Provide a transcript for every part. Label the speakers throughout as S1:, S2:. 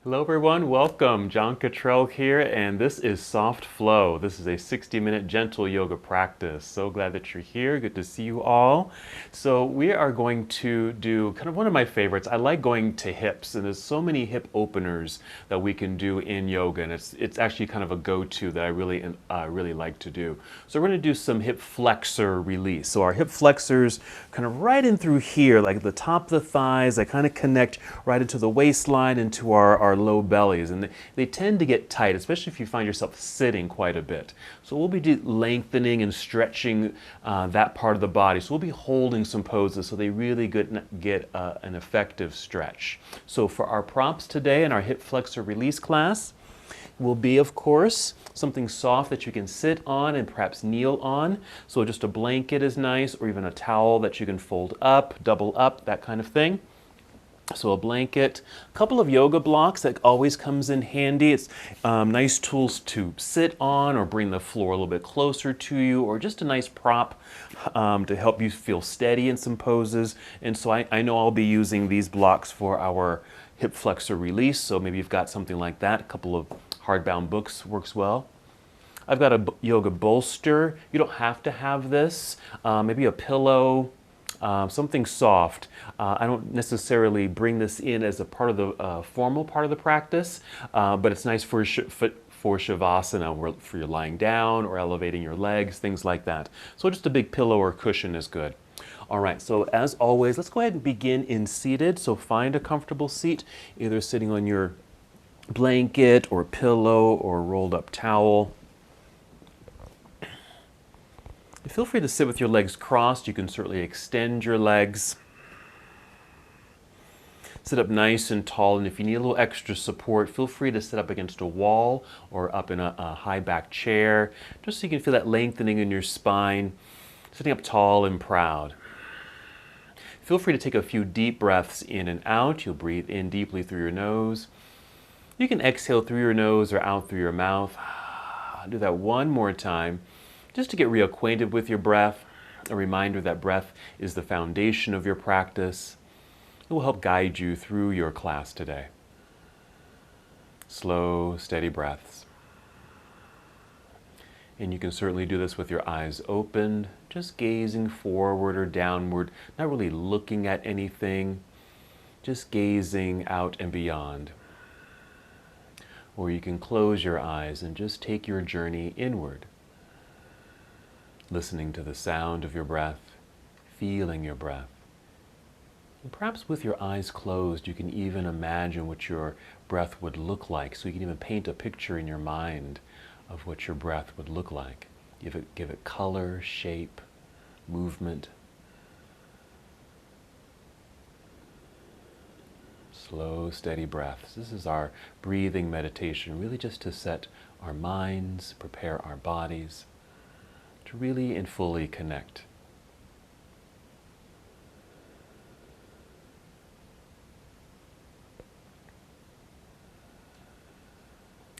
S1: Hello everyone, welcome. John Cottrell here, and this is Soft Flow. This is a 60-minute gentle yoga practice. So glad that you're here. Good to see you all. So we are going to do kind of one of my favorites. I like going to hips, and there's so many hip openers that we can do in yoga, and it's actually kind of a go-to that I really like to do. So we're going to do some hip flexor release. So our hip flexors kind of right in through here, like the top of the thighs. They kind of connect right into the waistline, into our low bellies, and they tend to get tight, especially if you find yourself sitting quite a bit. So we'll be lengthening and stretching that part of the body. So we'll be holding some poses so they really get an effective stretch. So for our prompts today in our hip flexor release class will be, of course, something soft that you can sit on and perhaps kneel on. So just a blanket is nice, or even a towel that you can fold up, double up, that kind of thing. So a blanket, a couple of yoga blocks that always comes in handy. It's nice tools to sit on or bring the floor a little bit closer to you, or just a nice prop to help you feel steady in some poses. And so I know I'll be using these blocks for our hip flexor release. So maybe you've got something like that. A couple of hardbound books works well. I've got a yoga bolster. You don't have to have this. Maybe a pillow. Something soft. I don't necessarily bring this in as a part of the formal part of the practice, but it's nice for shavasana, for your lying down or elevating your legs, things like that. So just a big pillow or cushion is good. All right, so as always, let's go ahead and begin in seated. So find a comfortable seat, either sitting on your blanket or pillow or rolled up towel. Feel free to sit with your legs crossed. You can certainly extend your legs. Sit up nice and tall, and if you need a little extra support, feel free to sit up against a wall or up in a high back chair, just so you can feel that lengthening in your spine, sitting up tall and proud. Feel free to take a few deep breaths in and out. You'll breathe in deeply through your nose. You can exhale through your nose or out through your mouth. Do that one more time, just to get reacquainted with your breath. A reminder that breath is the foundation of your practice. It will help guide you through your class today. Slow, steady breaths. And you can certainly do this with your eyes opened, just gazing forward or downward, not really looking at anything, just gazing out and beyond. Or you can close your eyes and just take your journey inward, listening to the sound of your breath, feeling your breath. And perhaps with your eyes closed, you can even imagine what your breath would look like. So you can even paint a picture in your mind of what your breath would look like. Give it color, shape, movement. Slow, steady breaths. This is our breathing meditation, really just to set our minds, prepare our bodies to really and fully connect.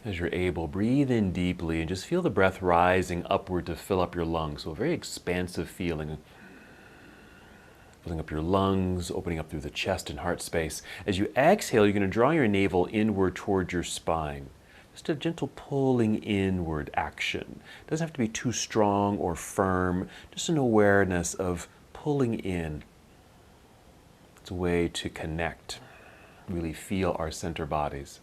S1: As you're able, breathe in deeply and just feel the breath rising upward to fill up your lungs. So a very expansive feeling, filling up your lungs, opening up through the chest and heart space. As you exhale, you're going to draw your navel inward towards your spine. Just a gentle pulling inward action. It doesn't have to be too strong or firm, just an awareness of pulling in. It's a way to connect, really feel our center bodies.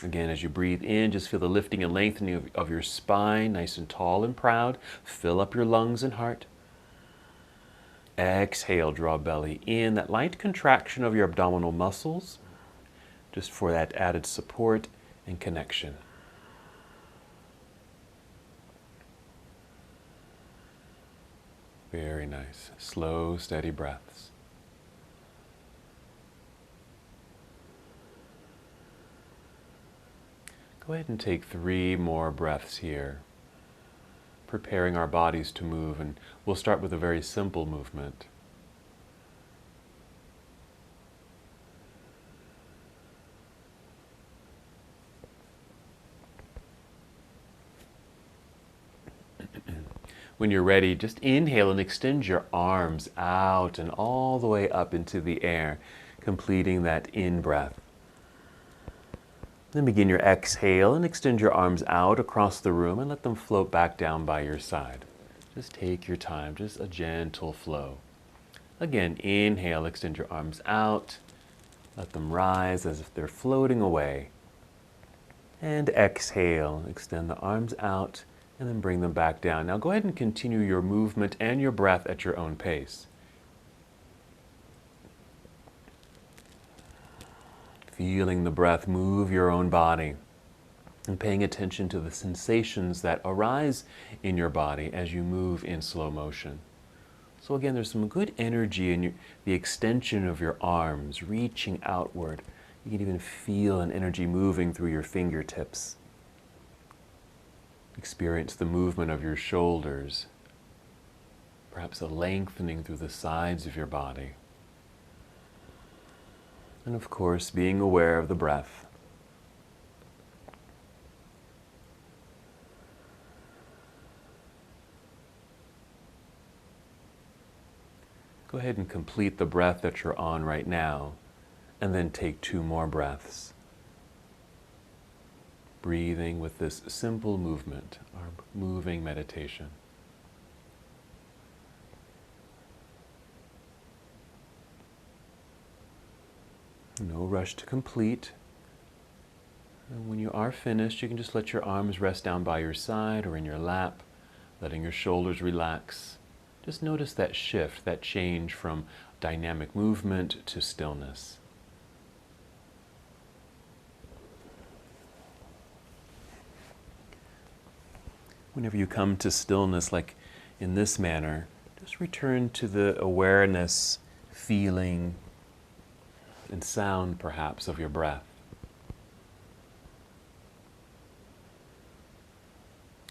S1: Again, as you breathe in, just feel the lifting and lengthening of your spine, nice and tall and proud. Fill up your lungs and heart. Exhale, draw belly in, that light contraction of your abdominal muscles, just for that added support and connection. Very nice. Slow, steady breaths. Go ahead and take 3 more breaths here, preparing our bodies to move, and we'll start with a very simple movement. When you're ready, just inhale and extend your arms out and all the way up into the air, completing that in-breath. Then begin your exhale and extend your arms out across the room and let them float back down by your side. Just take your time, just a gentle flow. Again, inhale, extend your arms out. Let them rise as if they're floating away. And exhale, extend the arms out and then bring them back down. Now go ahead and continue your movement and your breath at your own pace. Feeling the breath move your own body and paying attention to the sensations that arise in your body as you move in slow motion. So again, there's some good energy in the extension of your arms, reaching outward. You can even feel an energy moving through your fingertips. Experience the movement of your shoulders, perhaps a lengthening through the sides of your body. And of course, being aware of the breath. Go ahead and complete the breath that you're on right now, and then take 2 more breaths. Breathing with this simple movement, our moving meditation. No rush to complete. And when you are finished, you can just let your arms rest down by your side or in your lap, letting your shoulders relax. Just notice that shift, that change from dynamic movement to stillness. Whenever you come to stillness, like in this manner, just return to the awareness, feeling, and sound perhaps of your breath.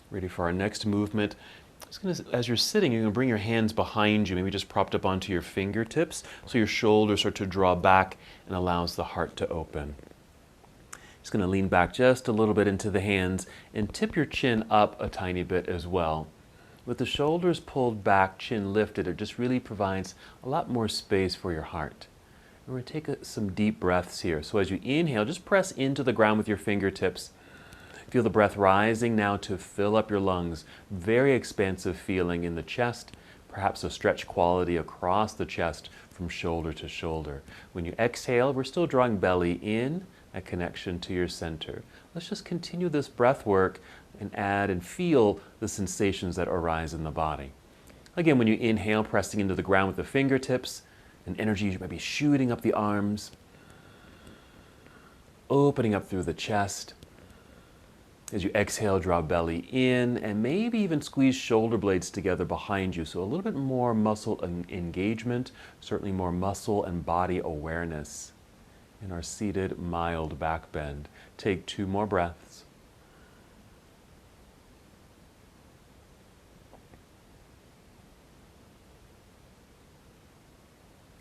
S1: Ready for our next movement. As you're sitting, you're going to bring your hands behind you, maybe just propped up onto your fingertips, so your shoulders start to draw back and allows the heart to open. Just going to lean back just a little bit into the hands and tip your chin up a tiny bit as well. With the shoulders pulled back, chin lifted, it just really provides a lot more space for your heart. We're going to take some deep breaths here. So as you inhale, just press into the ground with your fingertips. Feel the breath rising now to fill up your lungs. Very expansive feeling in the chest, perhaps a stretch quality across the chest from shoulder to shoulder. When you exhale, we're still drawing belly in, a connection to your center. Let's just continue this breath work and add and feel the sensations that arise in the body. Again, when you inhale, pressing into the ground with the fingertips, and energy might be shooting up the arms, opening up through the chest. As you exhale, draw belly in, and maybe even squeeze shoulder blades together behind you. So a little bit more muscle engagement, certainly more muscle and body awareness in our seated mild back bend. Take 2 more breaths.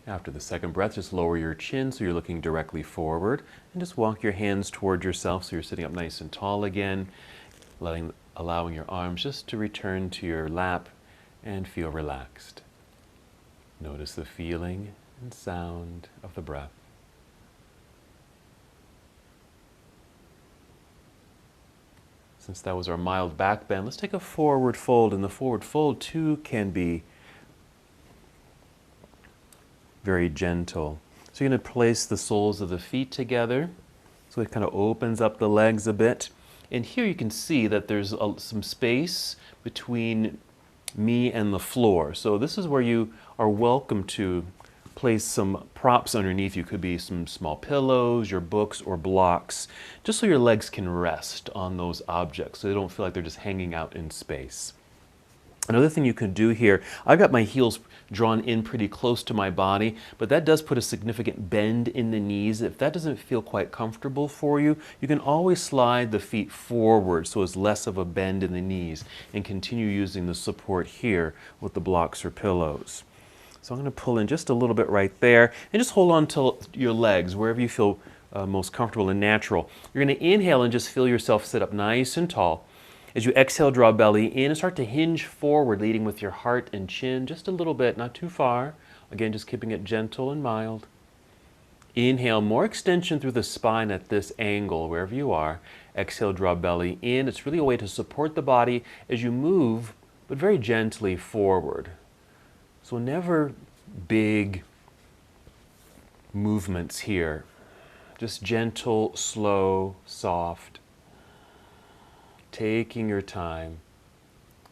S1: After the second breath, just lower your chin so you're looking directly forward, and just walk your hands toward yourself so you're sitting up nice and tall again, allowing your arms just to return to your lap and feel relaxed. Notice the feeling and sound of the breath. Since that was our mild back bend, let's take a forward fold, and the forward fold too can be very gentle. So you're going to place the soles of the feet together. So it kind of opens up the legs a bit. And here you can see that there's some space between me and the floor. So this is where you are welcome to place some props underneath you. Could be some small pillows, your books, or blocks, just so your legs can rest on those objects so they don't feel like they're just hanging out in space. Another thing you can do here, I've got my heels drawn in pretty close to my body, but that does put a significant bend in the knees. If that doesn't feel quite comfortable for you, you can always slide the feet forward so it's less of a bend in the knees, and continue using the support here with the blocks or pillows. So I'm going to pull in just a little bit right there, and just hold on to your legs wherever you feel most comfortable and natural. You're going to inhale and just feel yourself sit up nice and tall. As you exhale, draw belly in and start to hinge forward, leading with your heart and chin just a little bit, not too far. Again, just keeping it gentle and mild. Inhale, more extension through the spine at this angle, wherever you are. Exhale, draw belly in. It's really a way to support the body as you move, but very gently forward. So never big movements here. Just gentle, slow, soft. Taking your time,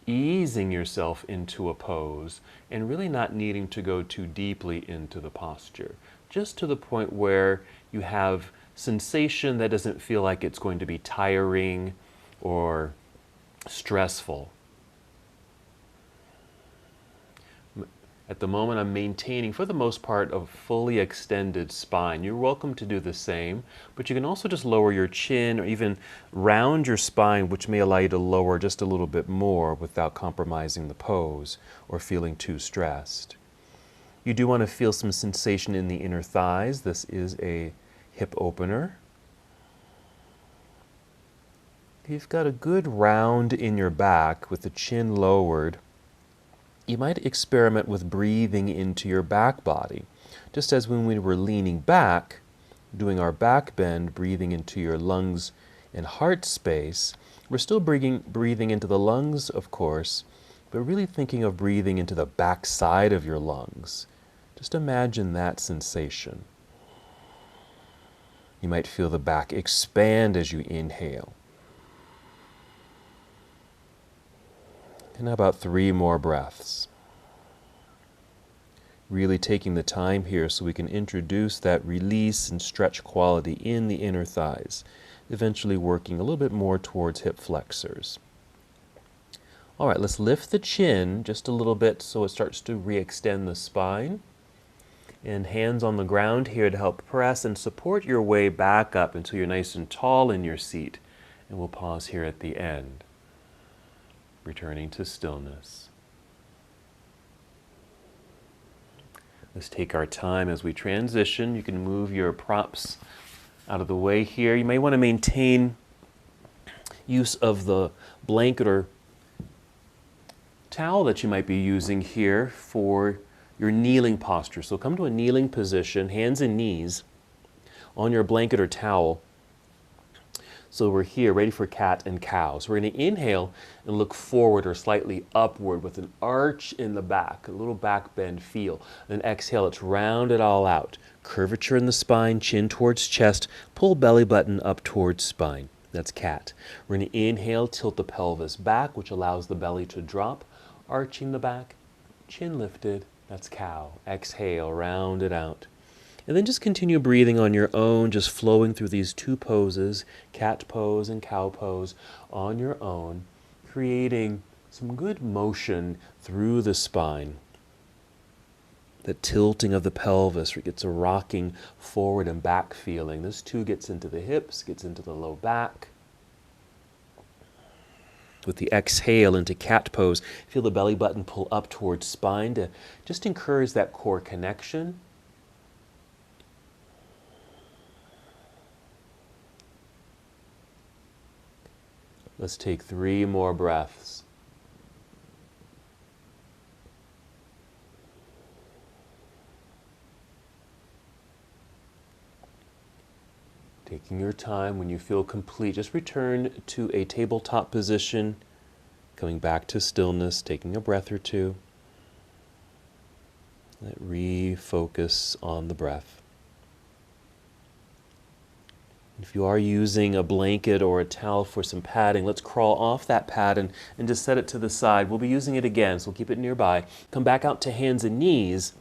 S1: easing yourself into a pose, and really not needing to go too deeply into the posture. Just to the point where you have sensation that doesn't feel like it's going to be tiring or stressful. At the moment, I'm maintaining, for the most part, a fully extended spine. You're welcome to do the same, but you can also just lower your chin or even round your spine, which may allow you to lower just a little bit more without compromising the pose or feeling too stressed. You do want to feel some sensation in the inner thighs. This is a hip opener. You've got a good round in your back with the chin lowered. You might experiment with breathing into your back body. Just as when we were leaning back, doing our back bend, breathing into your lungs and heart space, we're still breathing into the lungs, of course, but really thinking of breathing into the back side of your lungs. Just imagine that sensation. You might feel the back expand as you inhale. And about 3 more breaths. Really taking the time here so we can introduce that release and stretch quality in the inner thighs, eventually working a little bit more towards hip flexors. All right, let's lift the chin just a little bit so it starts to re-extend the spine. And hands on the ground here to help press and support your way back up until you're nice and tall in your seat. And we'll pause here at the end, returning to stillness. Let's take our time as we transition. You can move your props out of the way here. You may want to maintain use of the blanket or towel that you might be using here for your kneeling posture. So come to a kneeling position, hands and knees on your blanket or towel. So we're here, ready for cat and cow. So we're going to inhale and look forward or slightly upward with an arch in the back, a little back bend feel. Then exhale, let's round it all out. Curvature in the spine, chin towards chest, pull belly button up towards spine. That's cat. We're going to inhale, tilt the pelvis back, which allows the belly to drop, arching the back, chin lifted. That's cow. Exhale, round it out. And then just continue breathing on your own, just flowing through these 2 poses, cat pose and cow pose, on your own, creating some good motion through the spine. The tilting of the pelvis gets a rocking forward and back feeling. This too gets into the hips, gets into the low back. With the exhale into cat pose, feel the belly button pull up towards spine to just encourage that core connection. Let's take 3 more breaths. Taking your time, when you feel complete, just return to a tabletop position, coming back to stillness, taking a breath or 2. Let refocus on the breath. If you are using a blanket or a towel for some padding, let's crawl off that pad and just set it to the side. We'll be using it again, so we'll keep it nearby. Come back out to hands and knees.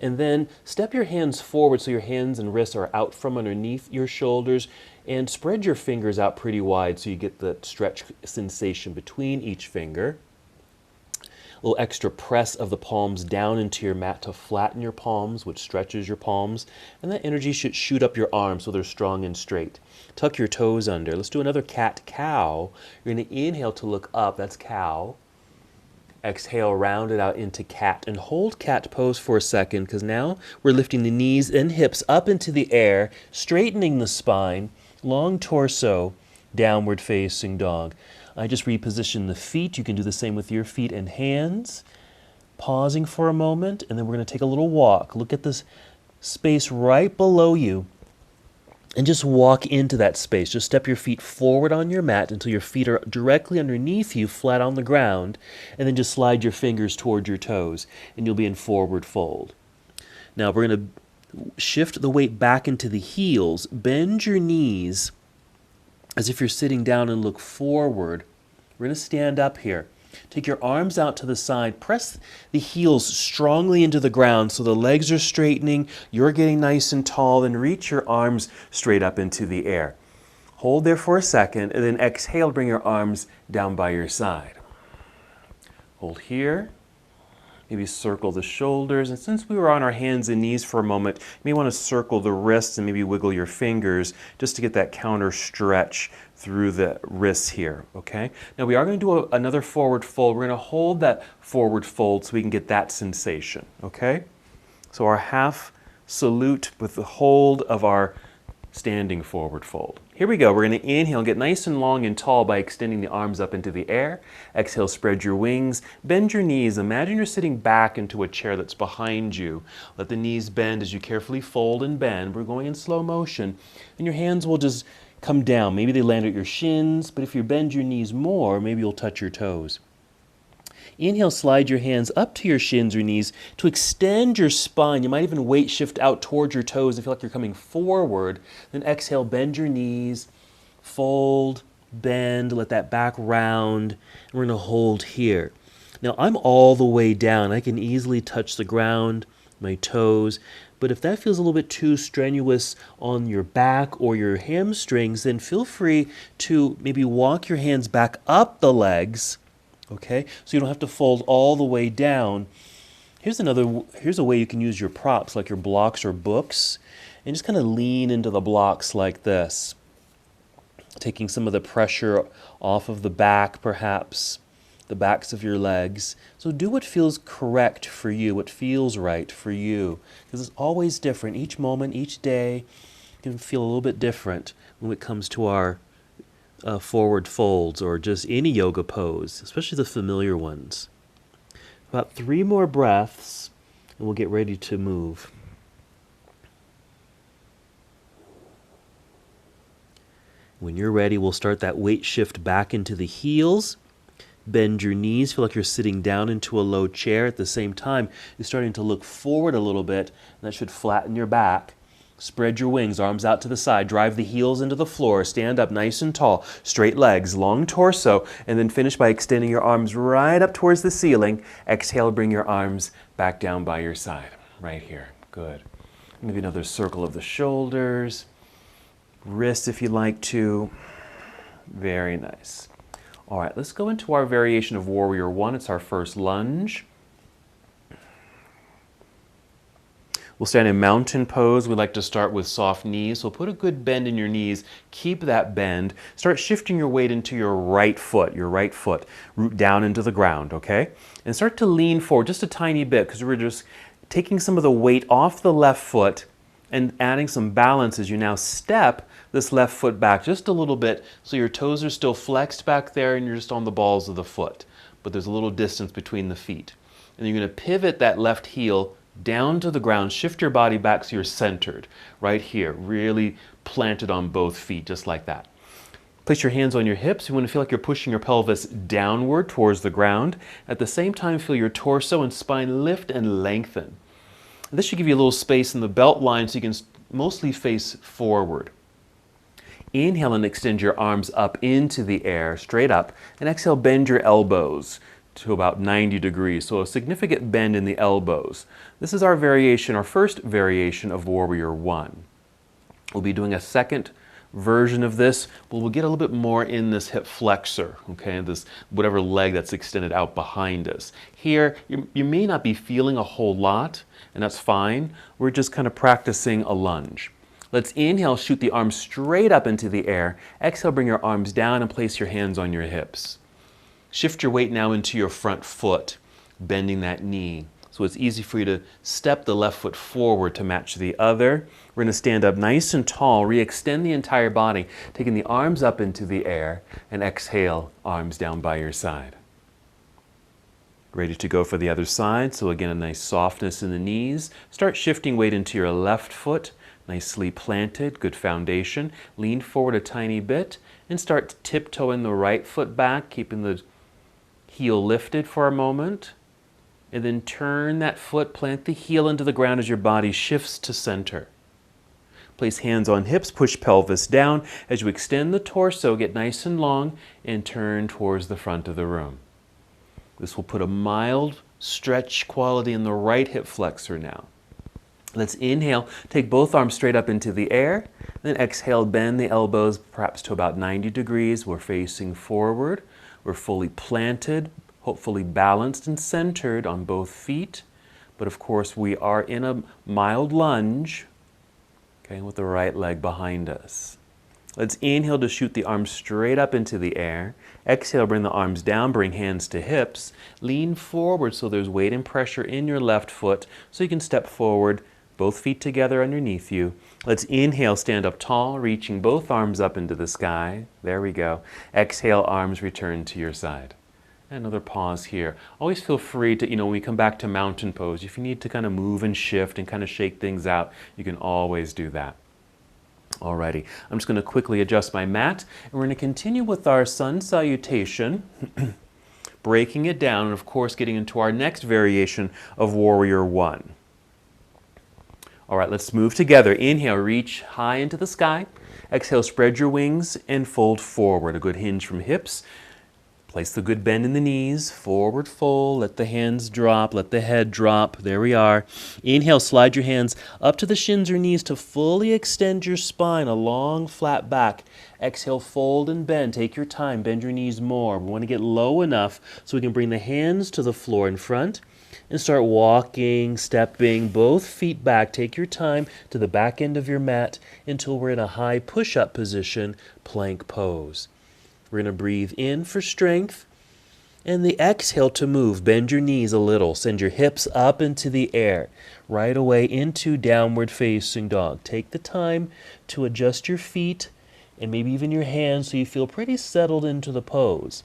S1: And then step your hands forward so your hands and wrists are out from underneath your shoulders, and spread your fingers out pretty wide so you get the stretch sensation between each finger. A little extra press of the palms down into your mat to flatten your palms, which stretches your palms. And that energy should shoot up your arms so they're strong and straight. Tuck your toes under. Let's do another cat-cow. You're going to inhale to look up. That's cow. Exhale, round it out into cat, and hold cat pose for a second, because now we're lifting the knees and hips up into the air, straightening the spine, long torso, downward facing dog. I just reposition the feet. You can do the same with your feet and hands. Pausing for a moment, and then we're going to take a little walk. Look at this
S2: space right below you and just walk into that space. Just step your feet forward on your mat until your feet are directly underneath you, flat on the ground, and then just slide your fingers toward your toes, and you'll be in forward fold. Now we're going to shift the weight back into the heels. Bend your knees as if you're sitting down and look forward. We're going to stand up here. Take your arms out to the side. Press the heels strongly into the ground so the legs are straightening. You're getting nice and tall. Then reach your arms straight up into the air. Hold there for a second, and then exhale, bring your arms down by your side. Hold here. Maybe circle the shoulders. And since we were on our hands and knees for a moment, you may want to circle the wrists and maybe wiggle your fingers just to get that counter stretch through the wrists here, okay? Now we are going to do another forward fold. We're going to hold that forward fold so we can get that sensation, okay? So our half salute with the hold of our standing forward fold. Here we go. We're going to inhale, get nice and long and tall by extending the arms up into the air. Exhale, spread your wings, bend your knees. Imagine you're sitting back into a chair that's behind you. Let the knees bend as you carefully fold and bend. We're going in slow motion, and your hands will just come down. Maybe they land at your shins, but if you bend your knees more, maybe you'll touch your toes. Inhale, slide your hands up to your shins or knees to extend your spine. You might even weight shift out towards your toes and feel like you're coming forward. Then exhale, bend your knees, fold, bend, let that back round. And we're going to hold here. Now I'm all the way down. I can easily touch the ground, my toes. But if that feels a little bit too strenuous on your back or your hamstrings, then feel free to maybe walk your hands back up the legs. Okay, so you don't have to fold all the way down. Here's a way you can use your props, like your blocks or books, and just kind of lean into the blocks like this, taking some of the pressure off of the back, perhaps, the backs of your legs. So do what feels correct for you, what feels right for you, because it's always different. Each moment, each day can feel a little bit different when it comes to our forward folds or just any yoga pose, especially the familiar ones. About 3 more breaths and we'll get ready to move. When you're ready, we'll start that weight shift back into the heels. Bend your knees, feel like you're sitting down into a low chair. At the same time, you're starting to look forward a little bit, and that should flatten your back. Spread your wings, arms out to the side, drive the heels into the floor, stand up nice and tall, straight legs, long torso, and then finish by extending your arms right up towards the ceiling. Exhale, bring your arms back down by your side, right here. Good. Maybe another circle of the shoulders, wrists if you'd like to. Very nice. All right, let's go into our variation of Warrior One. It's our first lunge. We'll stand in mountain pose. We like to start with soft knees. So put a good bend in your knees. Keep that bend. Start shifting your weight into your right foot. Root down into the ground, okay? And start to lean forward just a tiny bit because we're just taking some of the weight off the left foot and adding some balance as you now step this left foot back just a little bit so your toes are still flexed back there and you're just on the balls of the foot. But there's a little distance between the feet. And you're going to pivot that left heel down to the ground, shift your body back so you're centered, right here, really planted on both feet, just like that. Place your hands on your hips. You want to feel like you're pushing your pelvis downward towards the ground. At the same time, feel your torso and spine lift and lengthen. And this should give you a little space in the belt line so you can mostly face forward. Inhale and extend your arms up into the air, straight up, and exhale, bend your elbows to about 90 degrees, so a significant bend in the elbows. This is our variation, our first variation of Warrior One. We'll be doing a second version of this, but we'll get a little bit more in this hip flexor, okay, this whatever leg that's extended out behind us. Here, you may not be feeling a whole lot, and that's fine. We're just kind of practicing a lunge. Let's inhale, shoot the arms straight up into the air. Exhale, bring your arms down and place your hands on your hips. Shift your weight now into your front foot, bending that knee. So it's easy for you to step the left foot forward to match the other. We're going to stand up nice and tall, re-extend the entire body, taking the arms up into the air, and exhale, arms down by your side.
S1: Ready to go for the other side. So again, a nice softness in the knees. Start shifting weight into your left foot, nicely planted, good foundation. Lean forward a tiny bit and start tiptoeing the right foot back, keeping the heel lifted for a moment. And then turn that foot, plant the heel into the ground as your body shifts to center. Place hands on hips, push pelvis down. As you extend the torso, get nice and long and turn towards the front of the room. This will put a mild stretch quality in the right hip flexor now. Let's inhale, take both arms straight up into the air. Then exhale, bend the elbows perhaps to about 90 degrees. We're facing forward. We're fully planted, hopefully balanced and centered on both feet. But of course, we are in a mild lunge, okay, with the right leg behind us. Let's inhale to shoot the arms straight up into the air. Exhale, bring the arms down, bring hands to hips. Lean forward so there's weight and pressure in your left foot so you can step forward, both feet together underneath you. Let's inhale, stand up tall, reaching both arms up into the sky. There we go. Exhale, arms return to your side. Another pause here. Always feel free to, when we come back to mountain pose, if you need to kind of move and shift and kind of shake things out, you can always do that. Alrighty, I'm just going to quickly adjust my mat, and we're going to continue with our sun salutation, breaking it down, and of course getting into our next variation of Warrior One. Alright, let's move together. Inhale, reach high into the sky. Exhale, spread your wings and fold forward. A good hinge from hips. Place the good bend in the knees, forward fold, let the hands drop, let the head drop. There we are. Inhale, slide your hands up to the shins or knees to fully extend your spine, a long flat back. Exhale, fold and bend. Take your time, bend your knees more. We want to get low enough so we can bring the hands to the floor in front and start walking, stepping, both feet back. Take your time to the back end of your mat until we're in a high push-up position, plank pose. We're going to breathe in for strength, and the exhale to move. Bend your knees a little. Send your hips up into the air. Right away into downward facing dog. Take the time to adjust your feet and maybe even your hands so you feel pretty settled into the pose.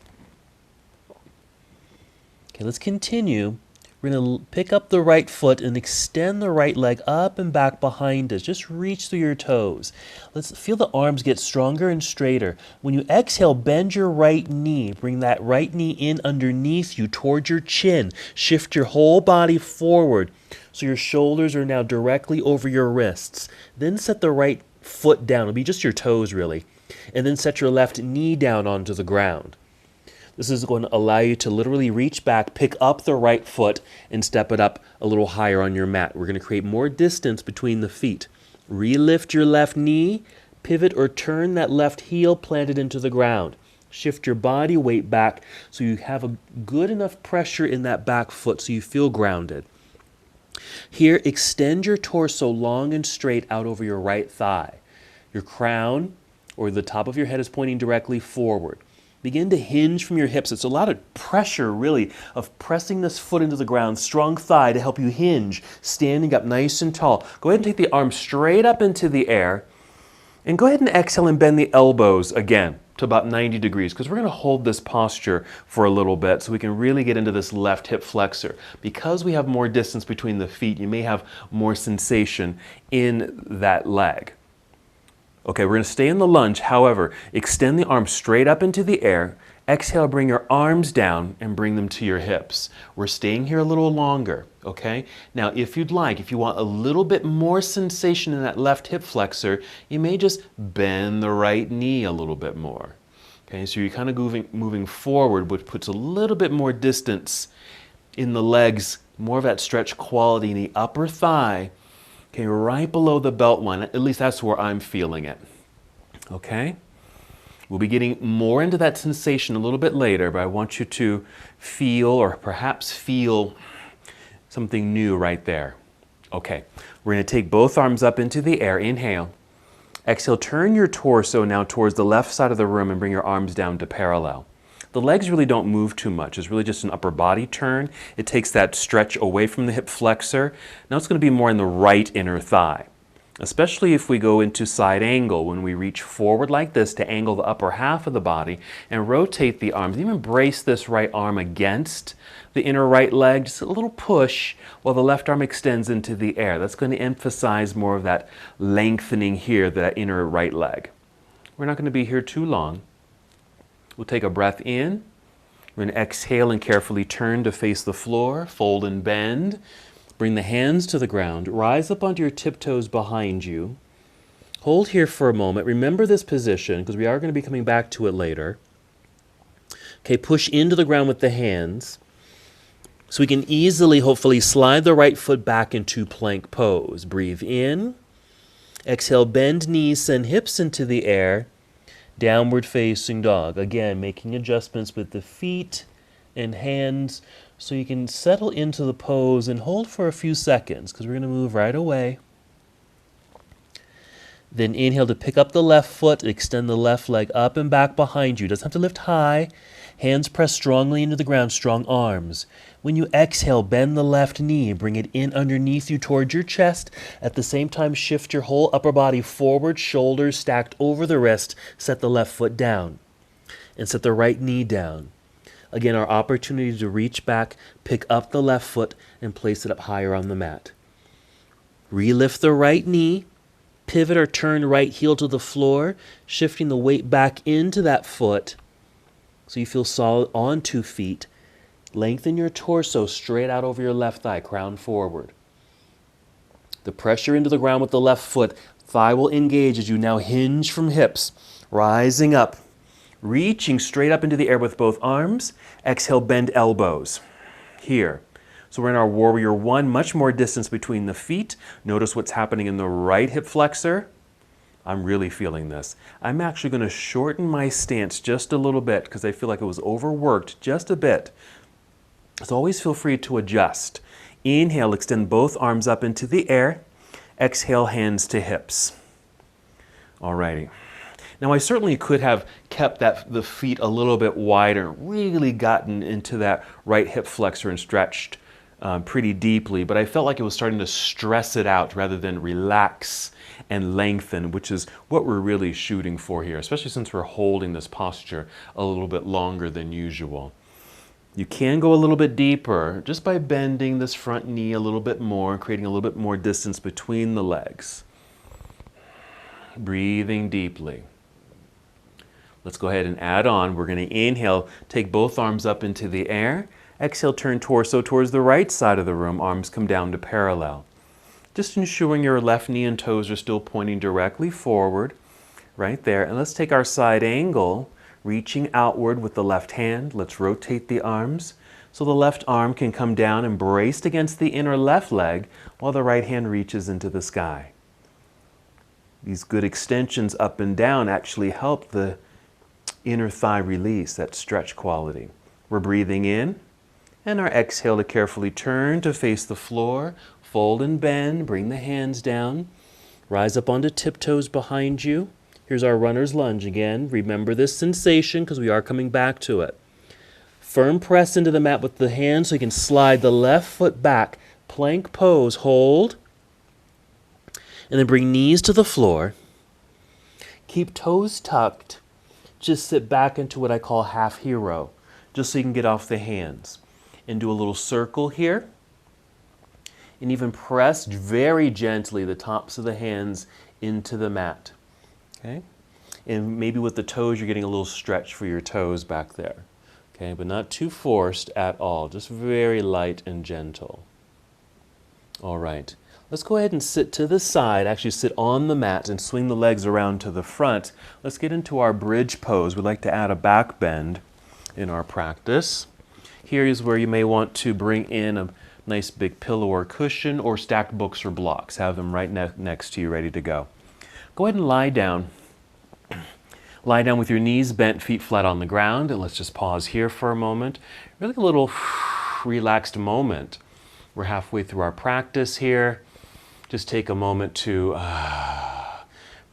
S1: Okay, let's continue. We're going to pick up the right foot and extend the right leg up and back behind us. Just reach through your toes. Let's feel the arms get stronger and straighter. When you exhale, bend your right knee. Bring that right knee in underneath you towards your chin. Shift your whole body forward so your shoulders are now directly over your wrists. Then set the right foot down. It'll be just your toes, really. And then set your left knee down onto the ground. This is going to allow you to literally reach back, pick up the right foot, and step it up a little higher on your mat. We're going to create more distance between the feet. Relift your left knee, pivot or turn that left heel planted into the ground. Shift your body weight back so you have a good enough pressure in that back foot so you feel grounded. Here, extend your torso long and straight out over your right thigh. Your crown or the top of your head is pointing directly forward. Begin to hinge from your hips. It's a lot of pressure, really, of pressing this foot into the ground. Strong thigh to help you hinge, standing up nice and tall. Go ahead and take the arms straight up into the air. And go ahead and exhale and bend the elbows again to about 90 degrees because we're going to hold this posture for a little bit so we can really get into this left hip flexor. Because we have more distance between the feet, you may have more sensation in that leg. Okay, we're going to stay in the lunge. However, extend the arms straight up into the air. Exhale, bring your arms down and bring them to your hips. We're staying here a little longer, okay? Now, if you'd like, if you want a little bit more sensation in that left hip flexor, you may just bend the right knee a little bit more. Okay, so you're kind of moving forward, which puts a little bit more distance in the legs, more of that stretch quality in the upper thigh. Okay, right below the belt line. At least that's where I'm feeling it. Okay? We'll be getting more into that sensation a little bit later, but I want you to feel or perhaps feel something new right there. Okay, we're going to take both arms up into the air. Inhale. Exhale, turn your torso now towards the left side of the room and bring your arms down to parallel. The legs really don't move too much. It's really just an upper body turn. It takes that stretch away from the hip flexor. Now it's going to be more in the right inner thigh. especially if we go into side angle, when we reach forward like this to angle the upper half of the body and rotate the arms. Even brace this right arm against the inner right leg, just a little push while the left arm extends into the air. That's going to emphasize more of that lengthening here, that inner right leg. We're not going to be here too long. We'll take a breath in. We're going to exhale and carefully turn to face the floor, fold and bend. Bring the hands to the ground, rise up onto your tiptoes behind you. Hold here for a moment. Remember this position because we are going to be coming back to it later. Okay, push into the ground with the hands. So we can easily, hopefully, slide the right foot back into plank pose. Breathe in. Exhale, bend knees, send hips into the air. Downward facing dog. Again, making adjustments with the feet and hands so you can settle into the pose and hold for a few seconds because we're going to move right away. Then inhale to pick up the left foot, extend the left leg up and back behind you. Doesn't have to lift high. Hands press strongly into the ground, strong arms. When you exhale, bend the left knee, bring it in underneath you towards your chest. At the same time, shift your whole upper body forward, shoulders stacked over the wrist. Set the left foot down and set the right knee down. Again, our opportunity to reach back, pick up the left foot, and place it up higher on the mat. Relift the right knee, pivot or turn right heel to the floor, shifting the weight back into that foot so you feel solid on 2 feet. Lengthen your torso straight out over your left thigh, crown forward. The pressure into the ground with the left foot, thigh will engage as you now hinge from hips, rising up. Reaching straight up into the air with both arms. Exhale, bend elbows. Here. So we're in our warrior one, much more distance between the feet. Notice what's happening in the right hip flexor. I'm really feeling this. I'm actually going to shorten my stance just a little bit because I feel like it was overworked just a bit. So always feel free to adjust. Inhale, extend both arms up into the air. Exhale, hands to hips. Alrighty. Now I certainly could have kept the feet a little bit wider, really gotten into that right hip flexor and stretched pretty deeply, but I felt like it was starting to stress it out rather than relax and lengthen, which is what we're really shooting for here, especially since we're holding this posture a little bit longer than usual. You can go a little bit deeper just by bending this front knee a little bit more, creating a little bit more distance between the legs. Breathing deeply. Let's go ahead and add on. We're going to inhale, take both arms up into the air. Exhale, turn torso towards the right side of the room. Arms come down to parallel. Just ensuring your left knee and toes are still pointing directly forward. Right there. And let's take our side angle, reaching outward with the left hand. Let's rotate the arms so the left arm can come down and braced against the inner left leg while the right hand reaches into the sky. These good extensions up and down actually help the inner thigh release, that stretch quality. We're breathing in, and our exhale to carefully turn to face the floor, fold and bend, bring the hands down, rise up onto tiptoes behind you. Here's our runner's lunge again. Remember this sensation because we are coming back to it. Firm press into the mat with the hands so you can slide the left foot back, plank pose, hold, and then bring knees to the floor. Keep toes tucked. Just sit back into what I call half hero, just so you can get off the hands. And do a little circle here. And even press very gently the tops of the hands into the mat. Okay? And maybe with the toes, you're getting a little stretch for your toes back there. Okay? But not too forced at all, just very light and gentle. All right. Let's go ahead and sit to the side, actually sit on the mat and swing the legs around to the front. Let's get into our bridge pose. We'd like to add a back bend in our practice. Here is where you may want to bring in a nice big pillow or cushion or stacked books or blocks. Have them right next to you, ready to go. Go ahead and lie down. Lie down with your knees bent, feet flat on the ground, and let's just pause here for a moment. Really a little relaxed moment. We're halfway through our practice here. Just take a moment to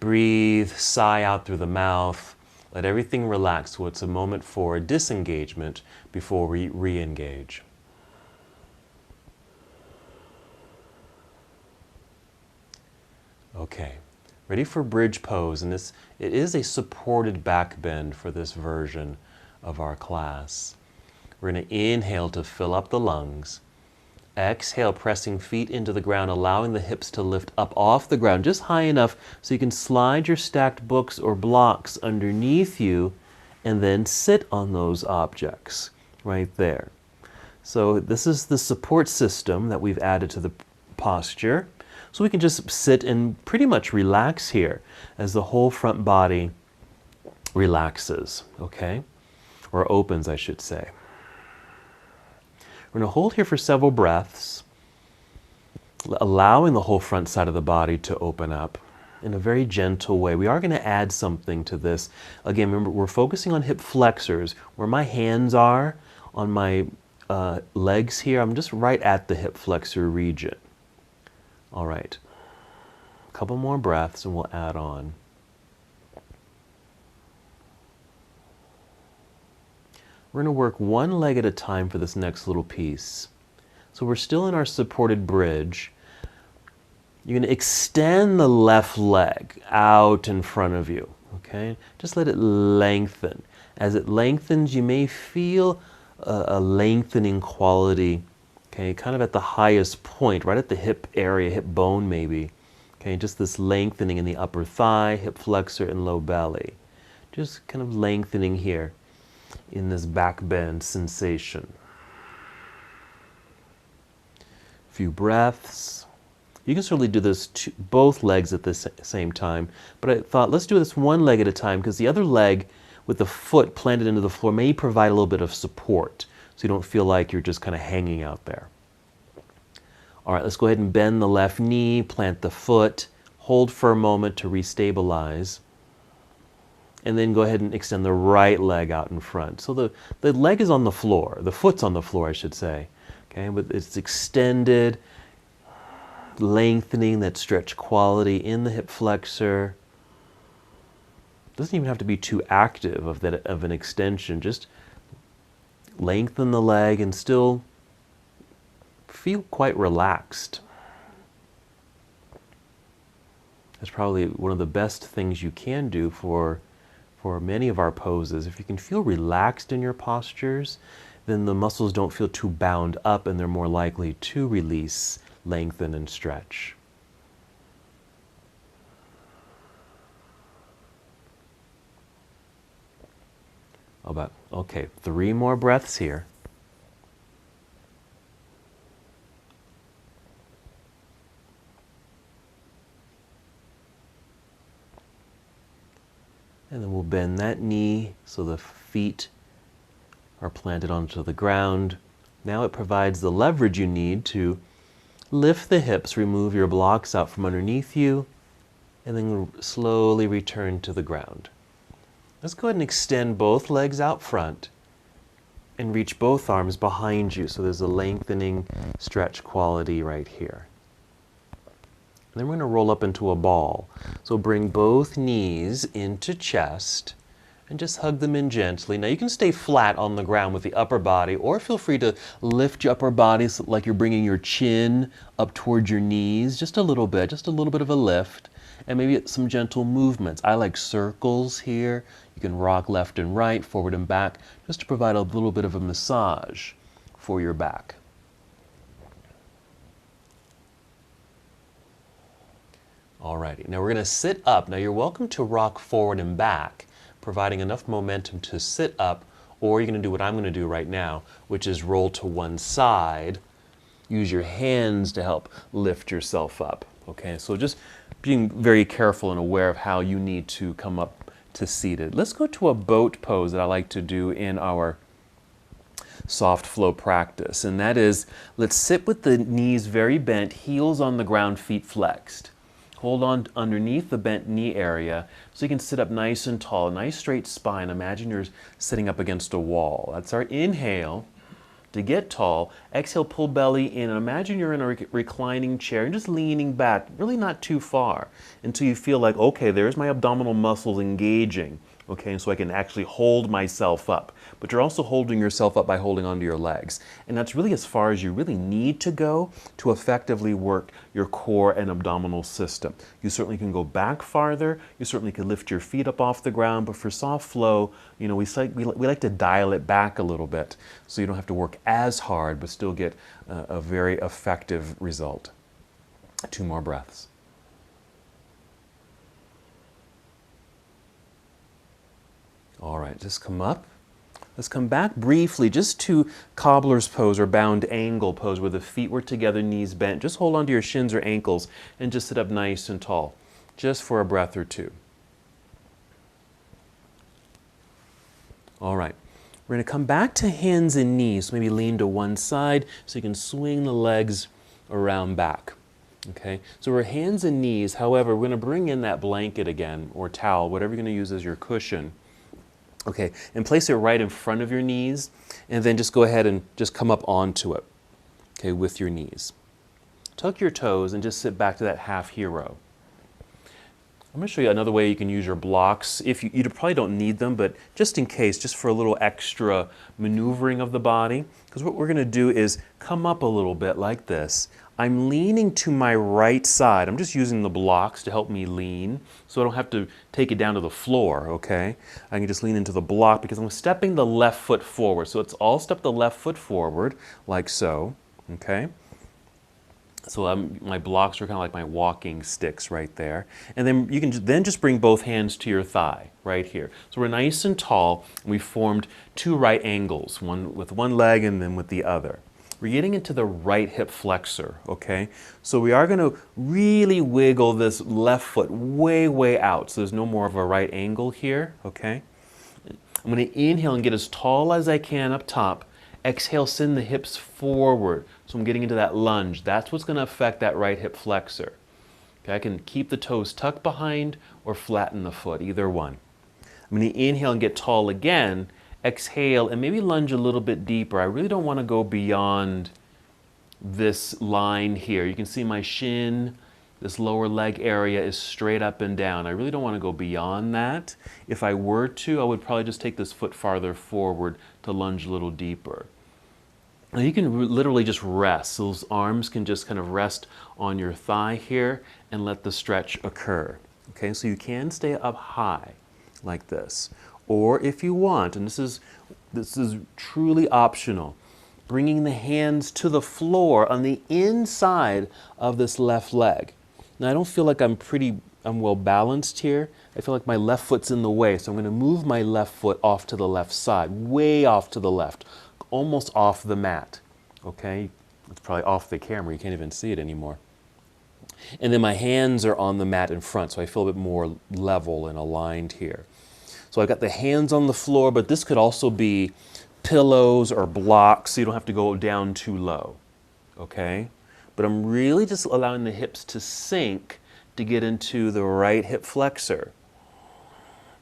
S1: breathe, sigh out through the mouth. Let everything relax. So it's a moment for disengagement before we re-engage. Okay, ready for bridge pose, and it is a supported back bend for this version of our class. We're going to inhale to fill up the lungs. Exhale, pressing feet into the ground, allowing the hips to lift up off the ground, just high enough so you can slide your stacked books or blocks underneath you and then sit on those objects right there. So this is the support system that we've added to the posture. So we can just sit and pretty much relax here as the whole front body relaxes, okay? Or opens, I should say. We're going to hold here for several breaths, allowing the whole front side of the body to open up in a very gentle way. We are going to add something to this. Again, remember, we're focusing on hip flexors. Where my hands are on my legs here, I'm just right at the hip flexor region. All right, a couple more breaths and we'll add on. We're going to work one leg at a time for this next little piece. So we're still in our supported bridge. You're going to extend the left leg out in front of you, okay? Just let it lengthen. As it lengthens, you may feel a lengthening quality, okay? Kind of at the highest point, right at the hip area, hip bone maybe. Okay, just this lengthening in the upper thigh, hip flexor, and low belly. Just kind of lengthening here in this back bend sensation. A few breaths. You can certainly do this to both legs at the same time, but I thought let's do this one leg at a time because the other leg with the foot planted into the floor may provide a little bit of support so you don't feel like you're just kind of hanging out there. All right, let's go ahead and bend the left knee, plant the foot, hold for a moment to restabilize. And then go ahead and extend the right leg out in front. So the leg is on the floor, the foot's on the floor, I should say. Okay, but it's extended, lengthening that stretch quality in the hip flexor. Doesn't even have to be too active of an extension. Just lengthen the leg and still feel quite relaxed. That's probably one of the best things you can do for many of our poses. If you can feel relaxed in your postures, then the muscles don't feel too bound up and they're more likely to release, lengthen, and stretch. Okay, 3 more breaths here. And then we'll bend that knee so the feet are planted onto the ground. Now it provides the leverage you need to lift the hips, remove your blocks out from underneath you, and then slowly return to the ground. Let's go ahead and extend both legs out front and reach both arms behind you so there's a lengthening stretch quality right here. And then we're going to roll up into a ball. So bring both knees into chest and just hug them in gently. Now you can stay flat on the ground with the upper body, or feel free to lift your upper body so like you're bringing your chin up towards your knees, just a little bit of a lift, and maybe some gentle movements. I like circles here. You can rock left and right, forward and back, just to provide a little bit of a massage for your back. Alrighty, now we're going to sit up. Now you're welcome to rock forward and back, providing enough momentum to sit up, or you're going to do what I'm going to do right now, which is roll to one side. Use your hands to help lift yourself up. Okay, so just being very careful and aware of how you need to come up to seated. Let's go to a boat pose that I like to do in our soft flow practice, and that is, let's sit with the knees very bent, heels on the ground, feet flexed. Hold on underneath the bent knee area so you can sit up nice and tall, a nice straight spine. Imagine you're sitting up against a wall. That's our inhale to get tall. Exhale, pull belly in, and imagine you're in a reclining chair and just leaning back, really not too far, until you feel like, okay, there's my abdominal muscles engaging. Okay, and so I can actually hold myself up. But you're also holding yourself up by holding onto your legs. And that's really as far as you really need to go to effectively work your core and abdominal system. You certainly can go back farther. You certainly can lift your feet up off the ground. But for soft flow, you know, we like to dial it back a little bit so you don't have to work as hard but still get a very effective result. 2 more breaths. All right, just come up. Let's come back briefly just to cobbler's pose or bound angle pose where the feet were together, knees bent. Just hold onto your shins or ankles and just sit up nice and tall, just for a breath or 2. All right, we're going to come back to hands and knees. So maybe lean to one side so you can swing the legs around back. Okay, so we're hands and knees. However, we're going to bring in that blanket again or towel, whatever you're going to use as your cushion. Okay, and place it right in front of your knees, and then just go ahead and just come up onto it, okay, with your knees. Tuck your toes and just sit back to that half hero. I'm going to show you another way you can use your blocks. If you probably don't need them, but just in case, just for a little extra maneuvering of the body, because what we're going to do is come up a little bit like this. I'm leaning to my right side. I'm just using the blocks to help me lean, so I don't have to take it down to the floor, okay? I can just lean into the block because I'm stepping the left foot forward. So it's all step the left foot forward, like so, okay? So my blocks are kind of like my walking sticks right there. And then you can then just bring both hands to your thigh right here. So we're nice and tall, and we formed 2 right angles, one with one leg and then with the other. We're getting into the right hip flexor, okay? So we are going to really wiggle this left foot way, way out. So there's no more of a right angle here, okay? I'm going to inhale and get as tall as I can up top. Exhale, send the hips forward. So I'm getting into that lunge. That's what's going to affect that right hip flexor. Okay, I can keep the toes tucked behind or flatten the foot, either one. I'm going to inhale and get tall again. Exhale and maybe lunge a little bit deeper. I really don't want to go beyond this line here. You can see my shin, this lower leg area is straight up and down. I really don't want to go beyond that. If I were to, I would probably just take this foot farther forward to lunge a little deeper. Now you can literally just rest. So those arms can just kind of rest on your thigh here and let the stretch occur. Okay, so you can stay up high like this. Or if you want, and this is truly optional, bringing the hands to the floor on the inside of this left leg. Now I don't feel like I'm well balanced here. I feel like my left foot's in the way, so I'm going to move my left foot off to the left side, way off to the left, almost off the mat. Okay, it's probably off the camera, you can't even see it anymore. And then my hands are on the mat in front, so I feel a bit more level and aligned here. So I've got the hands on the floor, but this could also be pillows or blocks, so you don't have to go down too low, okay? But I'm really just allowing the hips to sink to get into the right hip flexor.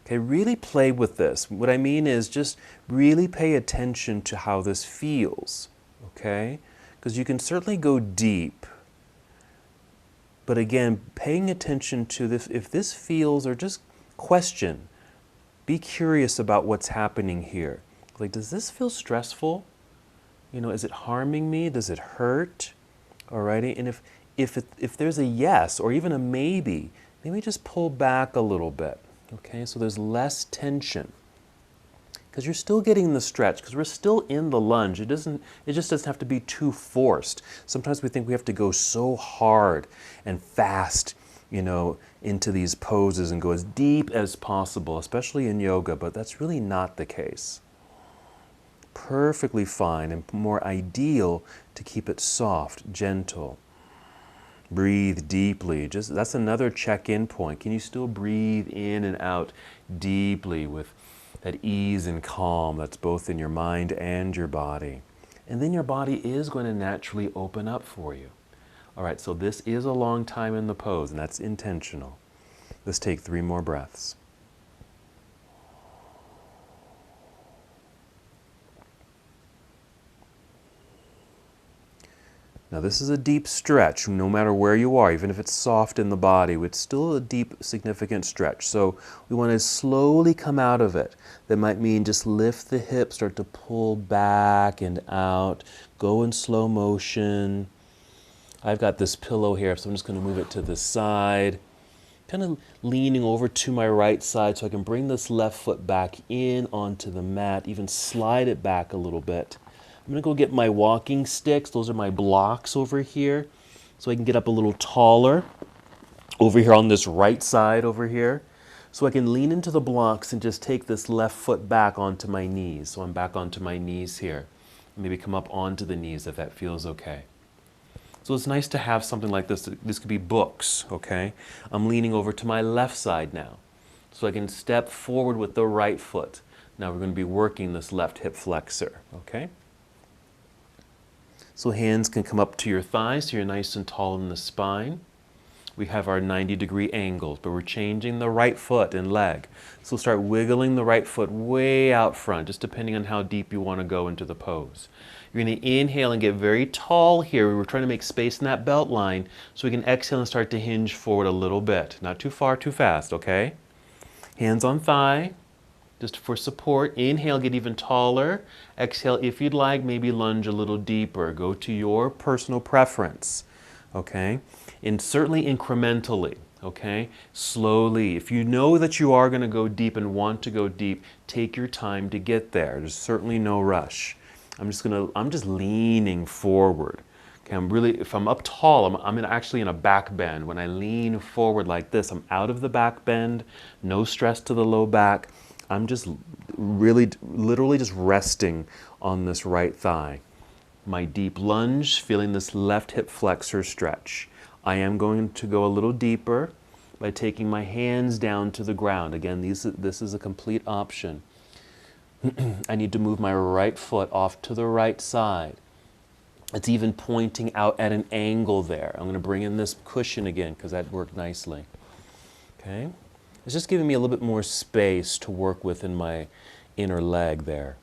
S1: Okay, really play with this. What I mean is just really pay attention to how this feels, okay? Because you can certainly go deep, but again, paying attention to this, if this feels, or just question, be curious about what's happening here. Like, does this feel stressful? You know, is it harming me? Does it hurt? Alrighty, and if there's a yes or even a maybe just pull back a little bit. Okay, so there's less tension because you're still getting the stretch, because we're still in the lunge. It just doesn't have to be too forced. Sometimes we think we have to go so hard and fast, you know, into these poses and go as deep as possible, especially in yoga, but that's really not the case. Perfectly fine and more ideal to keep it soft, gentle. Breathe deeply. That's another check-in point. Can you still breathe in and out deeply with that ease and calm that's both in your mind and your body? And then your body is going to naturally open up for you. All right, so this is a long time in the pose, and that's intentional. Let's take 3 more breaths.
S2: Now this is a deep stretch, no matter where you are, even if it's soft in the body, it's still a deep, significant stretch. So we want to slowly come out of it. That might mean just lift the hips, start to pull back and out, go in slow motion. I've got this pillow here, so I'm just going to move it to the side, kind of leaning over to my right side so I can bring this left foot back in onto the mat, even slide it back a little bit. I'm going to go get my walking sticks. Those are my blocks over here, so I can get up a little taller over here on this right side over here. So I can lean into the blocks and just take this left foot back onto my knees. So I'm back onto my knees here. Maybe come up onto the knees if that feels okay. So it's nice to have something like this. This could be books, okay? I'm leaning over to my left side now. So I can step forward with the right foot. Now we're going to be working this left hip flexor, okay? So hands can come up to your thighs so you're nice and tall in the spine. We have our 90-degree angles, but we're changing the right foot and leg. So start wiggling the right foot way out front, just depending on how deep you want to go into the pose. You're going to inhale and get very tall here. We're trying to make space in that belt line so we can exhale and start to hinge forward a little bit. Not too far, too fast, okay? Hands on thigh, just for support. Inhale, get even taller. Exhale, if you'd like, maybe lunge a little deeper. Go to your personal preference, okay? And certainly incrementally, okay? Slowly. If you know that you are going to go deep and want to go deep, take your time to get there. There's certainly no rush. I'm just leaning forward. Okay, if I'm up tall, I'm actually in a back bend. When I lean forward like this, I'm out of the back bend, no stress to the low back. I'm just literally just resting on this right thigh. My deep lunge, feeling this left hip flexor stretch. I am going to go a little deeper by taking my hands down to the ground. Again, this is a complete option. I need to move my right foot off to the right side. It's even pointing out at an angle there. I'm going to bring in this cushion again because that worked nicely. Okay? It's just giving me a little bit more space to work with in my inner leg there.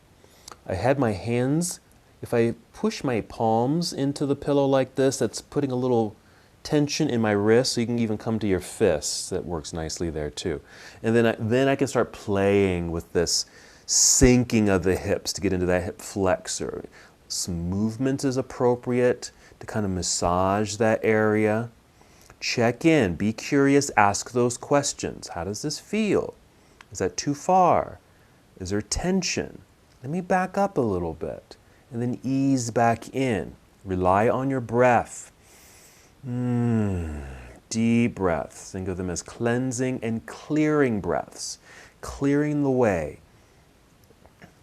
S2: I had my hands, if I push my palms into the pillow like this, that's putting a little tension in my wrist, so you can even come to your fists. That works nicely there too. And then I can start playing with this sinking of the hips to get into that hip flexor. Some movement is appropriate to kind of massage that area. Check in, be curious, ask those questions. How does this feel? Is that too far? Is there tension? Let me back up a little bit and then ease back in. Rely on your breath. Deep breaths. Think of them as cleansing and clearing breaths. Clearing the way.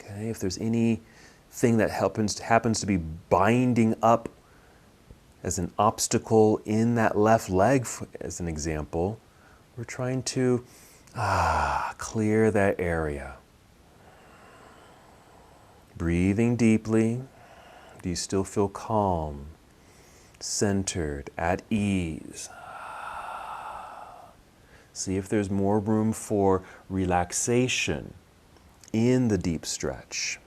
S2: Okay, if there's anything that happens to be binding up as an obstacle in that left leg, as an example, we're trying to clear that area. Breathing deeply. Do you still feel calm, centered, at ease? See if there's more room for relaxation in the deep stretch.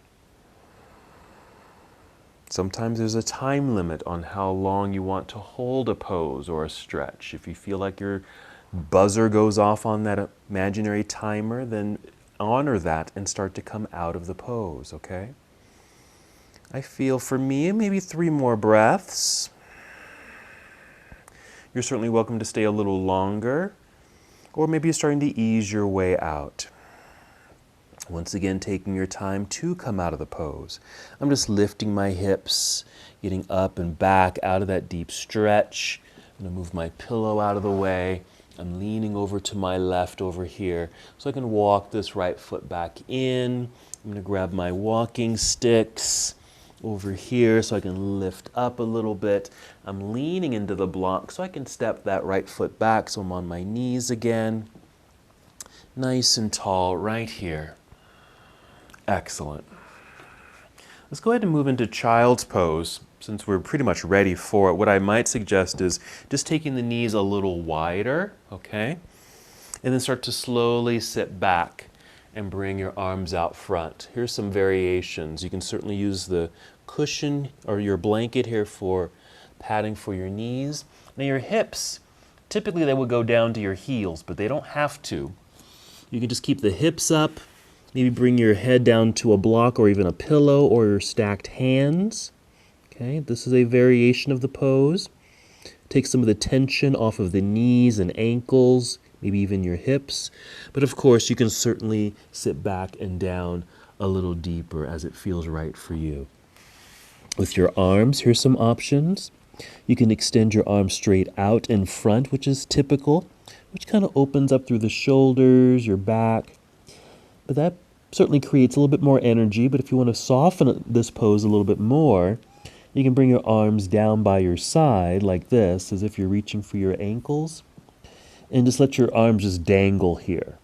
S2: Sometimes there's a time limit on how long you want to hold a pose or a stretch. If you feel like your buzzer goes off on that imaginary timer, then honor that and start to come out of the pose, okay? I feel for me, maybe 3 more breaths. You're certainly welcome to stay a little longer, or maybe you're starting to ease your way out. Once again, taking your time to come out of the pose. I'm just lifting my hips, getting up and back out of that deep stretch. I'm going to move my pillow out of the way. I'm leaning over to my left over here so I can walk this right foot back in. I'm going to grab my walking sticks over here so I can lift up a little bit. I'm leaning into the block so I can step that right foot back so I'm on my knees again. Nice and tall right here. Excellent. Let's go ahead and move into child's pose since we're pretty much ready for it. What I might suggest is just taking the knees a little wider, okay? And then start to slowly sit back and bring your arms out front. Here's some variations. You can certainly use the cushion or your blanket here for padding for your knees. Now your hips, typically they would go down to your heels, but they don't have to. You can just keep the hips up, maybe bring your head down to a block or even a pillow or your stacked hands. Okay, this is a variation of the pose. Take some of the tension off of the knees and ankles, maybe even your hips. But of course, you can certainly sit back and down a little deeper as it feels right for you. With your arms, here's some options. You can extend your arms straight out in front, which is typical, which kind of opens up through the shoulders, your back. But that certainly creates a little bit more energy. But if you want to soften this pose a little bit more, you can bring your arms down by your side like this, as if you're reaching for your ankles. And just let your arms just dangle here.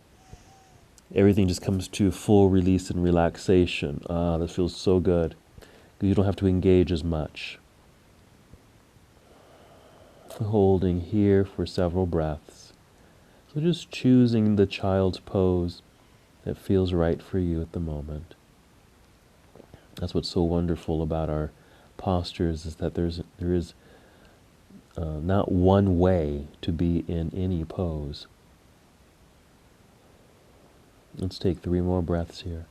S2: Everything just comes to full release and relaxation. Ah, this feels so good. You don't have to engage as much. Holding here for several breaths. So just choosing the child's pose that feels right for you at the moment. That's what's so wonderful about our postures, is that there is not one way to be in any pose. Let's take 3 more breaths here.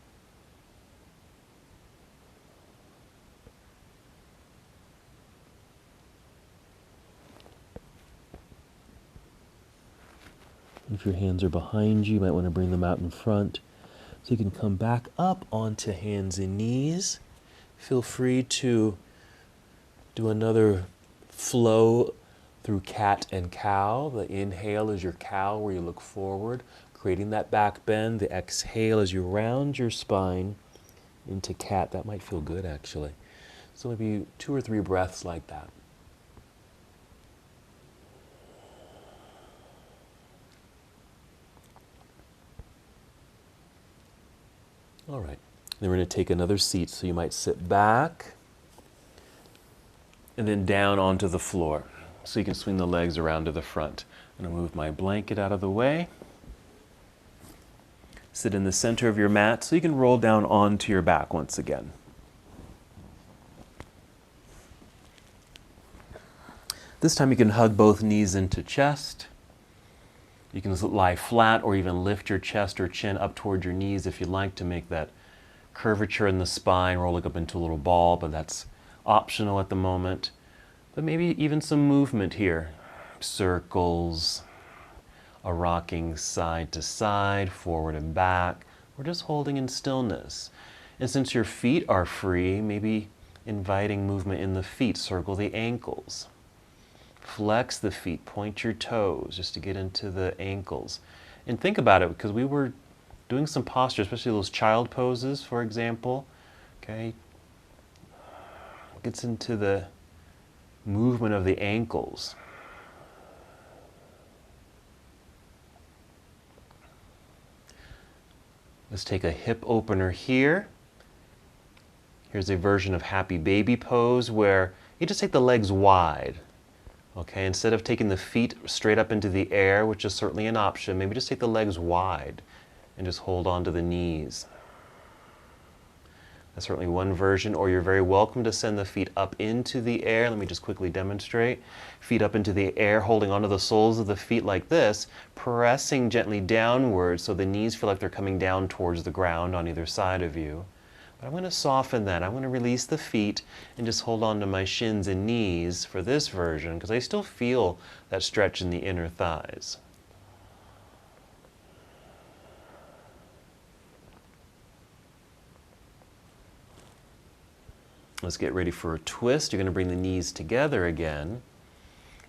S2: If your hands are behind you, you might want to bring them out in front so you can come back up onto hands and knees. Feel free to do another flow through cat and cow. The inhale is your cow, where you look forward, creating that back bend. The exhale as you round your spine into cat. That might feel good, actually. So maybe 2 or 3 breaths like that. All right, then we're going to take another seat, so you might sit back and then down onto the floor. So you can swing the legs around to the front. I'm going to move my blanket out of the way. Sit in the center of your mat so you can roll down onto your back once again. This time you can hug both knees into chest. You can lie flat or even lift your chest or chin up toward your knees if you'd like to make that curvature in the spine, rolling up into a little ball, but that's optional at the moment. But maybe even some movement here. Circles, a rocking side to side, forward and back, or just holding in stillness. And since your feet are free, maybe inviting movement in the feet. Circle the ankles. Flex the feet, point your toes just to get into the ankles. And think about it, because we were doing some posture, especially those child poses, for example. Okay, gets into the movement of the ankles. Let's take a hip opener here. Here's a version of happy baby pose where you just take the legs wide. Okay, instead of taking the feet straight up into the air, which is certainly an option, maybe just take the legs wide and just hold on to the knees. That's certainly one version, or you're very welcome to send the feet up into the air. Let me just quickly demonstrate. Feet up into the air, holding onto the soles of the feet like this, pressing gently downwards so the knees feel like they're coming down towards the ground on either side of you. But I'm going to soften that. I'm going to release the feet and just hold on to my shins and knees for this version, because I still feel that stretch in the inner thighs. Let's get ready for a twist. You're going to bring the knees together again.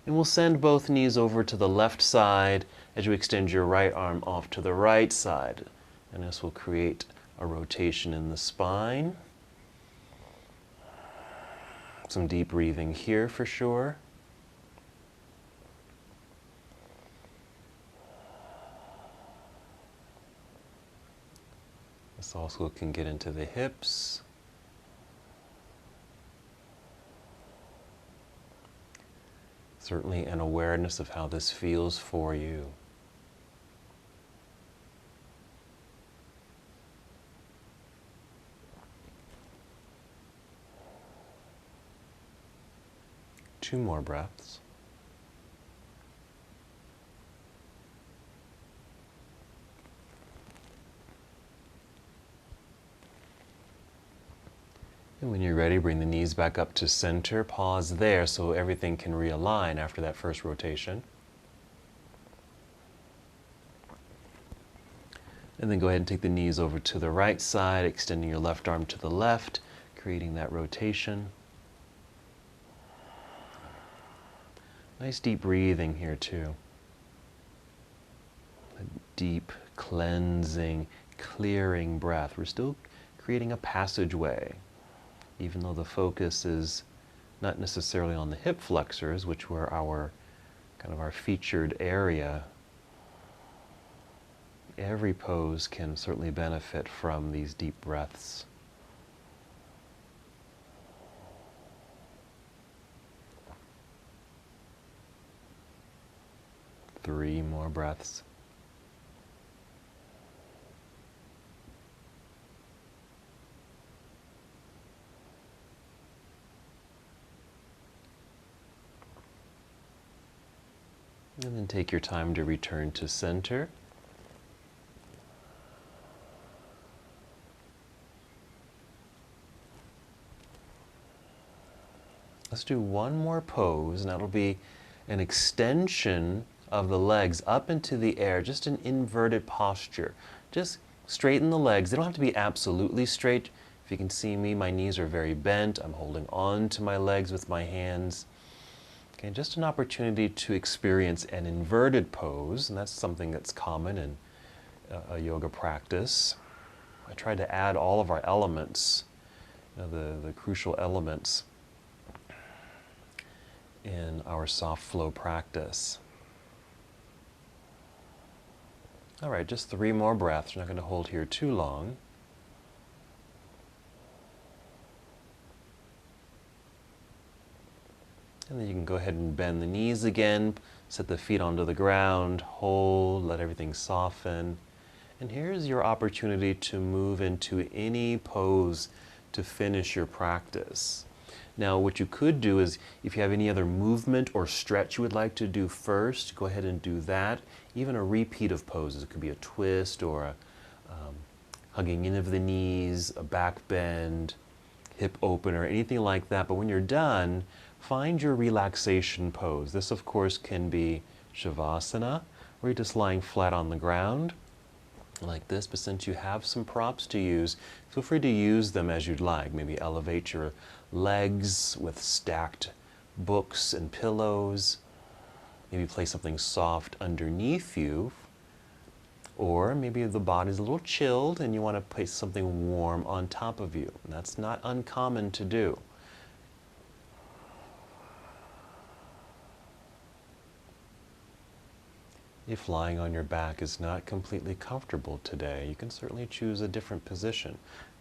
S2: And we'll send both knees over to the left side as you extend your right arm off to the right side. And this will create a rotation in the spine. Some deep breathing here for sure. This also can get into the hips. Certainly an awareness of how this feels for you.
S1: 2 more breaths. And when you're ready, bring the knees back up to center. Pause there so everything can realign after that first rotation. And then go ahead and take the knees over to the right side, extending your left arm to the left, creating that rotation. Nice deep breathing here too. A deep, cleansing, clearing breath. We're still creating a passageway, even though the focus is not necessarily on the hip flexors, which were our kind of our featured area. Every pose can certainly benefit from these deep breaths. Three more breaths. And then take your time to return to center. Let's do one more pose, and that'll be an extension of the legs up into the air, just an inverted posture. Just straighten the legs. They don't have to be absolutely straight. If you can see me, my knees are very bent. I'm holding on to my legs with my hands. Okay, just an opportunity to experience an inverted pose, and that's something that's common in a yoga practice. I try to add all of our elements, the crucial elements in our soft flow practice. All right, just 3 more breaths. We're not going to hold here too long. And then you can go ahead and bend the knees again, set the feet onto the ground, hold, let everything soften. And here's your opportunity to move into any pose to finish your practice. Now, what you could do is, if you have any other movement or stretch you would like to do first, go ahead and do that. Even a repeat of poses. It could be a twist or a hugging in of the knees, a back bend, hip opener, anything like that. But when you're done, find your relaxation pose. This, of course, can be Shavasana, where you're just lying flat on the ground like this, but since you have some props to use, feel free to use them as you'd like. Maybe elevate your legs with stacked books and pillows. Maybe place something soft underneath you. Or maybe the body's a little chilled and you want to place something warm on top of you. And that's not uncommon to do. If lying on your back is not completely comfortable today, you can certainly choose a different position.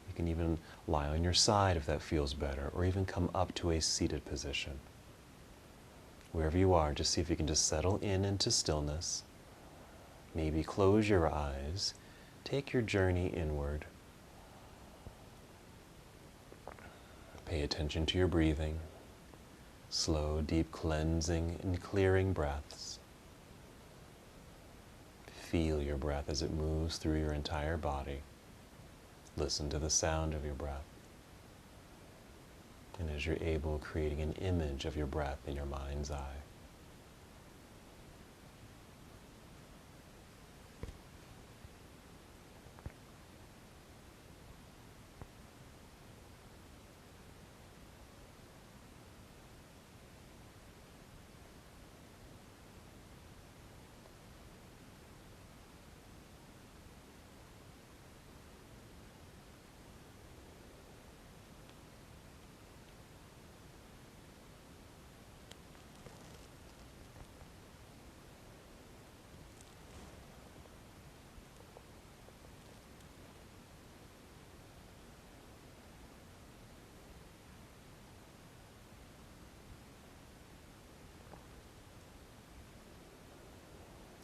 S1: You can even lie on your side if that feels better, or even come up to a seated position. Wherever you are, just see if you can just settle in into stillness. Maybe close your eyes. Take your journey inward. Pay attention to your breathing. Slow, deep cleansing and clearing breaths. Feel your breath as it moves through your entire body. Listen to the sound of your breath. And as you're able, creating an image of your breath in your mind's eye.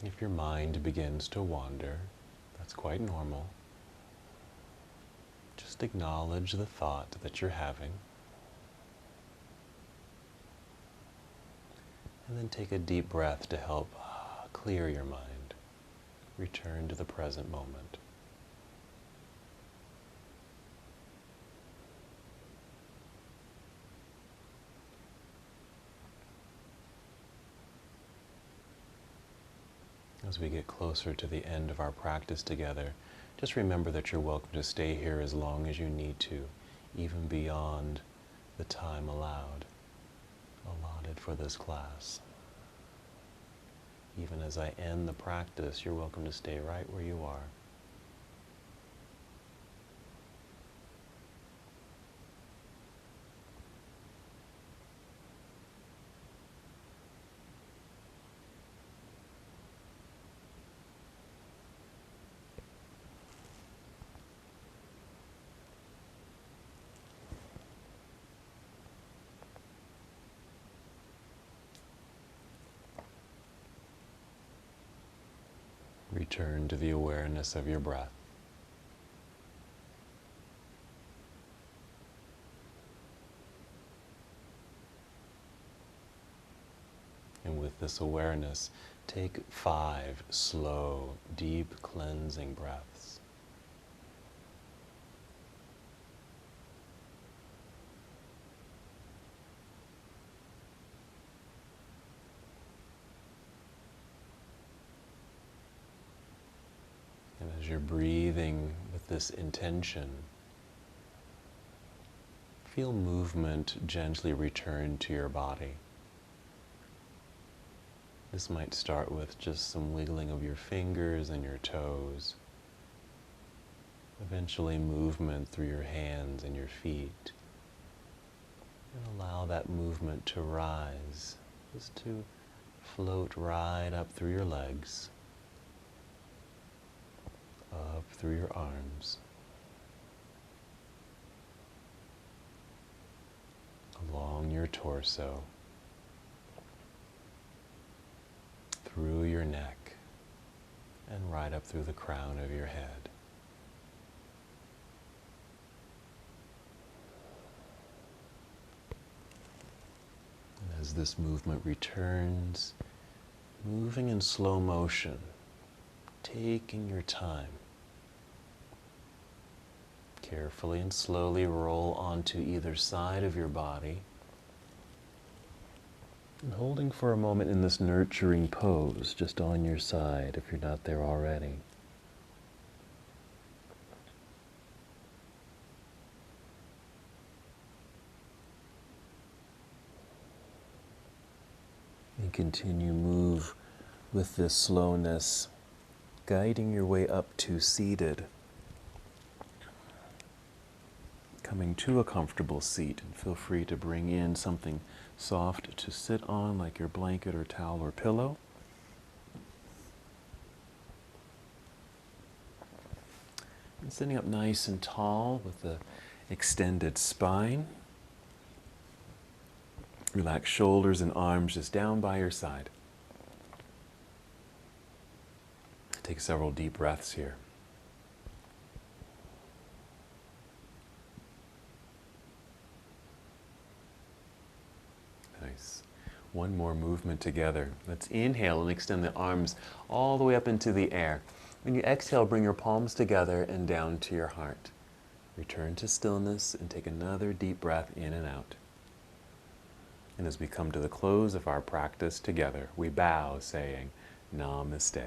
S1: If your mind begins to wander, that's quite normal. Just acknowledge the thought that you're having. And then take a deep breath to help clear your mind. Return to the present moment. As we get closer to the end of our practice together, just remember that you're welcome to stay here as long as you need to, even beyond the time allotted for this class. Even as I end the practice, you're welcome to stay right where you are. Return to the awareness of your breath. And with this awareness, take 5 slow, deep cleansing breaths. And as you're breathing with this intention, feel movement gently return to your body. This might start with just some wiggling of your fingers and your toes. Eventually movement through your hands and your feet. And allow that movement to rise, just to float right up through your legs, up through your arms, along your torso, through your neck, and right up through the crown of your head. And as this movement returns, moving in slow motion, taking your time, carefully and slowly roll onto either side of your body, and holding for a moment in this nurturing pose, just on your side if you're not there already. And continue move with this slowness, guiding your way up to seated. Coming to a comfortable seat, and feel free to bring in something soft to sit on, like your blanket or towel or pillow. And sitting up nice and tall with the extended spine. Relax shoulders and arms just down by your side. Take several deep breaths here. Nice. One more movement together. Let's inhale and extend the arms all the way up into the air. When you exhale, bring your palms together and down to your heart. Return to stillness and take another deep breath in and out. And as we come to the close of our practice together, we bow saying, Namaste.